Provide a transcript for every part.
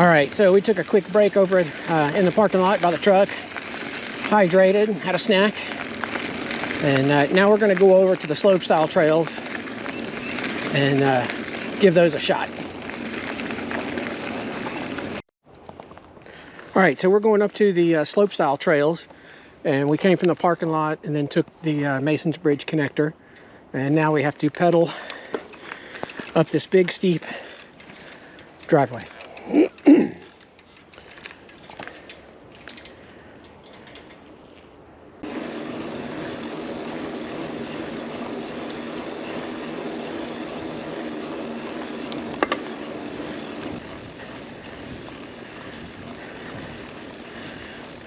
All right, so we took a quick break over in the parking lot by the truck, hydrated, had a snack, and now we're going to go over to the slopestyle trails and give those a shot. All right, so we're going up to the slopestyle trails, and we came from the parking lot and then took the Mason's Bridge connector, and now we have to pedal up this big steep driveway.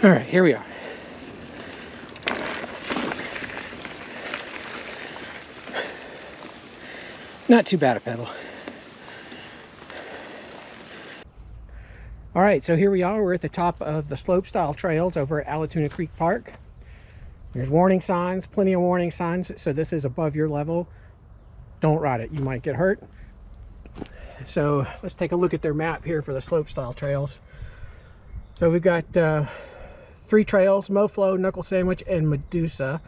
All right, here we are. Not too bad a pedal. All right, so here we are. We're at the top of the slopestyle trails over at Allatoona Creek Park. There's warning signs, plenty of warning signs. So this is above your level. Don't ride it, you might get hurt. So let's take a look at their map here for the slopestyle trails. So we've got 3 trails: Moflo, Knuckle Sandwich, and Medusa.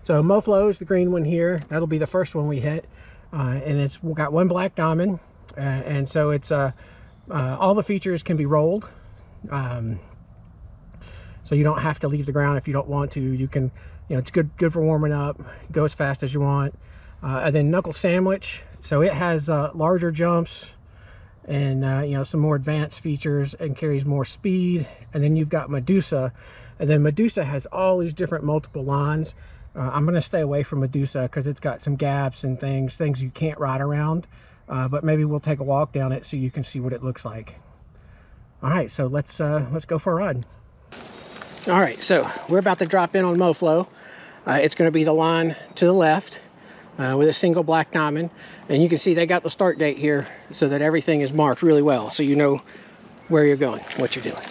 So Moflo is the green one here. That'll be the first one we hit. And it's got 1 black diamond. And so it's all the features can be rolled. So you don't have to leave the ground if you don't want to. You can, you know, it's good for warming up. Go as fast as you want. And then Knuckle Sandwich. So it has larger jumps and you know, some more advanced features and carries more speed. And then you've got Medusa, and then Medusa has all these different multiple lines. I'm going to stay away from Medusa because it's got some gaps and things you can't ride around, but maybe we'll take a walk down it so you can see what it looks like. All right, so let's go for a ride. All right, so we're about to drop in on Moflo. It's going to be the line to the left with a single black diamond, and you can see they got the start date here so that everything is marked really well, so you know where you're going, what you're doing.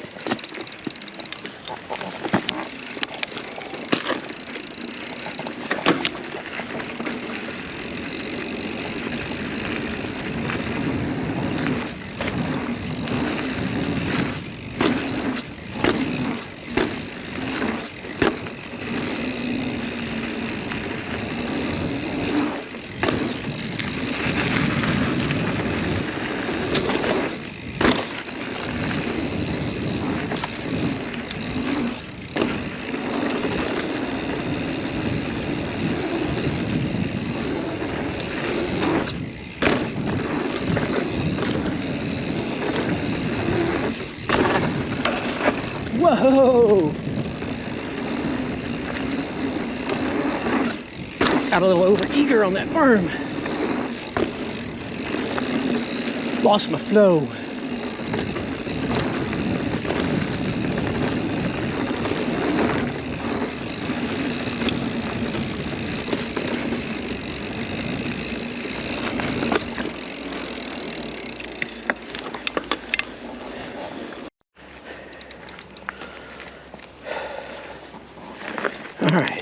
Whoa! Got a little over-eager on that berm. Lost my flow. All right.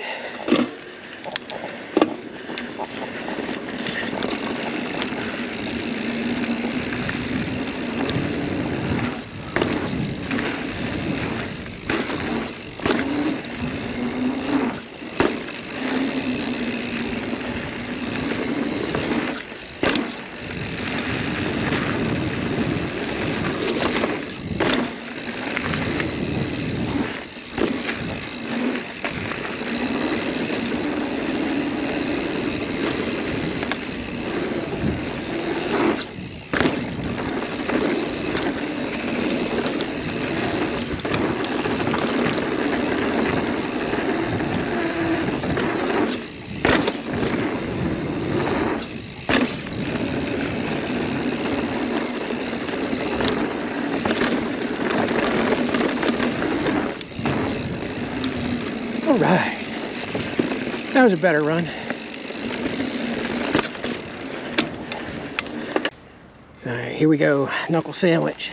All right, that was a better run. All right, here we go, Knuckle Sandwich.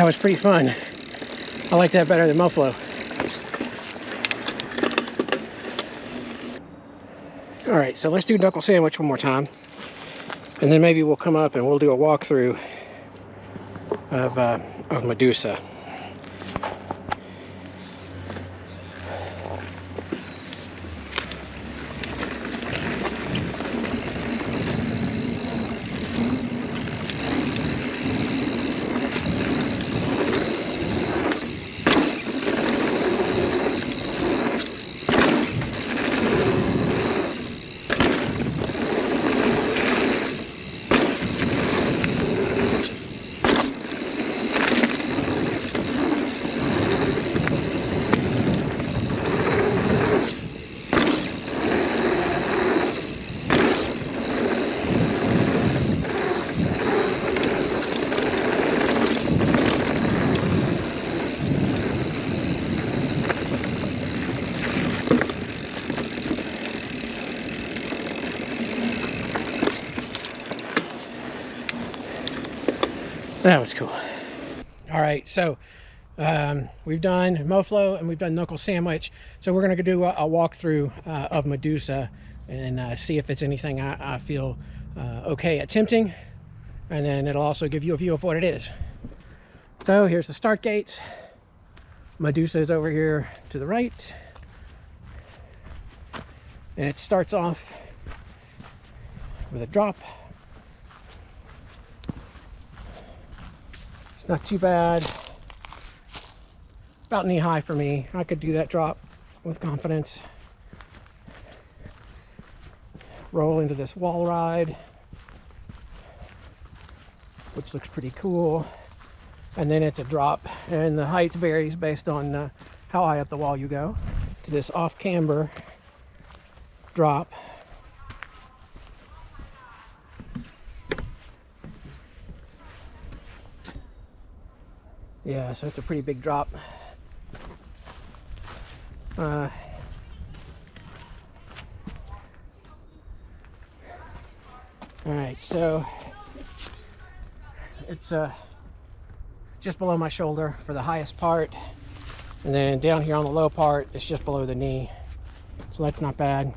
That was pretty fun. I like that better than Moflo. All right, so let's do knuckle sandwich one more time. And then maybe we'll come up and we'll do a walkthrough of Medusa. That was cool. All right, so we've done Moflo and we've done knuckle sandwich. So we're gonna do a walkthrough of Medusa and see if it's anything I feel okay attempting. And then it'll also give you a view of what it is. So here's the start gates. Medusa is over here to the right. And it starts off with a drop. It's not too bad. About knee high for me. I could do that drop with confidence. Roll into this wall ride, which looks pretty cool. And then it's a drop, and the height varies based on how high up the wall you go, to this off camber drop. Yeah, so it's a pretty big drop. All right, so it's just below my shoulder for the highest part, and then down here on the low part it's just below the knee, so that's not bad.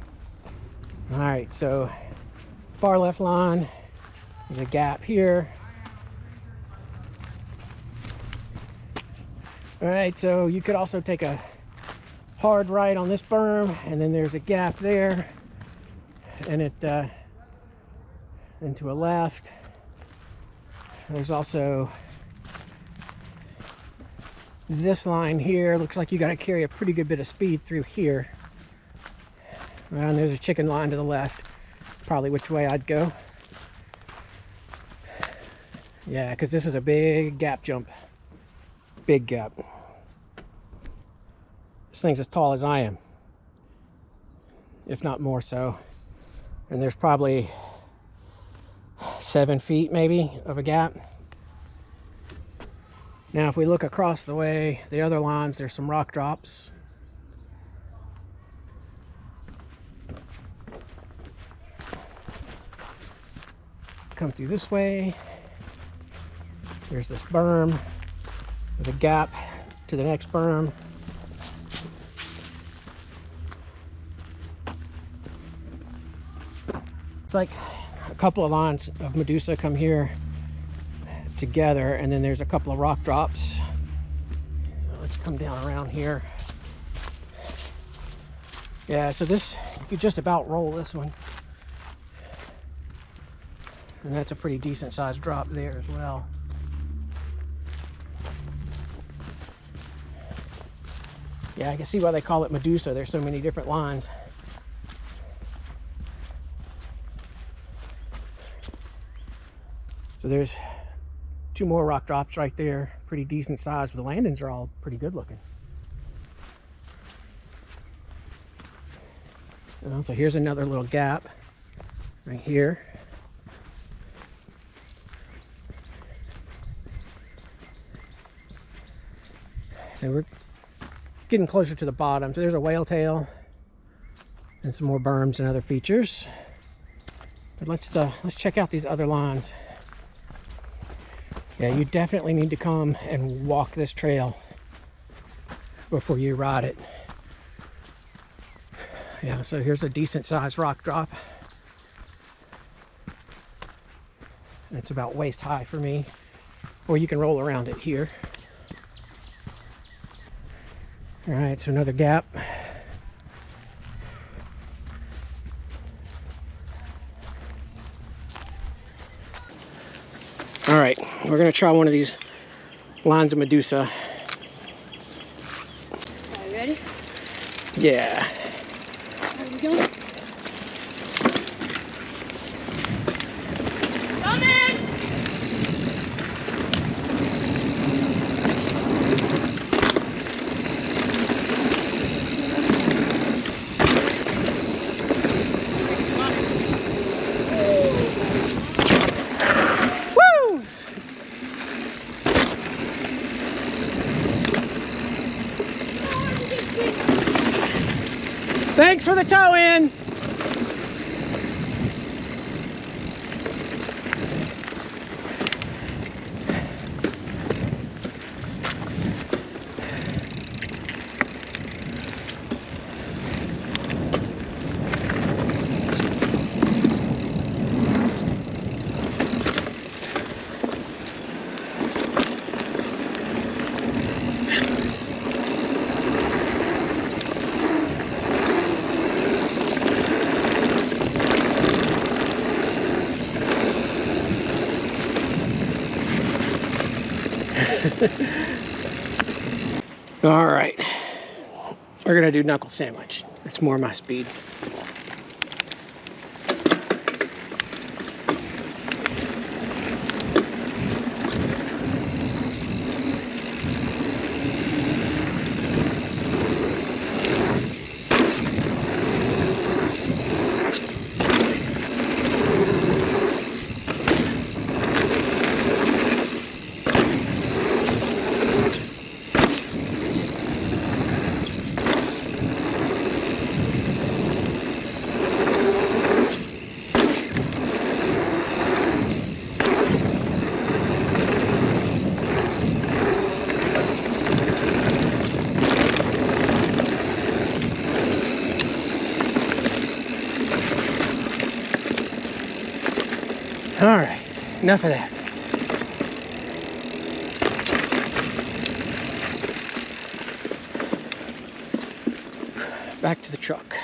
All right, so far left line, there's a gap here. All right, so you could also take a hard right on this berm, and then there's a gap there, and it into a left. There's also this line here. Looks like you got to carry a pretty good bit of speed through here. And there's a chicken line to the left, probably which way I'd go. Yeah, because this is a big gap jump. Big gap. This thing's as tall as I am, if not more so. And there's probably 7 feet maybe of a gap. Now if we look across the way, the other lines, there's some rock drops. Come through this way. There's this berm with a gap to the next berm. It's like a couple of lines of Medusa come here together, and then there's a couple of rock drops. So let's come down around here. Yeah, so this, you could just about roll this one. And that's a pretty decent sized drop there as well. Yeah, I can see why they call it Medusa. There's so many different lines. So there's 2 more rock drops right there, pretty decent size, but the landings are all pretty good looking. And also here's another little gap right here. So we're getting closer to the bottom. So there's a whale tail and some more berms and other features. But let's check out these other lines. Yeah, you definitely need to come and walk this trail before you ride it. Yeah, so here's a decent sized rock drop. It's about waist high for me, or you can roll around it here. All right, so another gap. All right, we're gonna try one of these lines of Medusa. Are you ready? Yeah. Where are we going? Come in! Woo! Thanks for the tow in. All right, we're gonna do knuckle sandwich. It's more my speed. All right, enough of that. Back to the truck.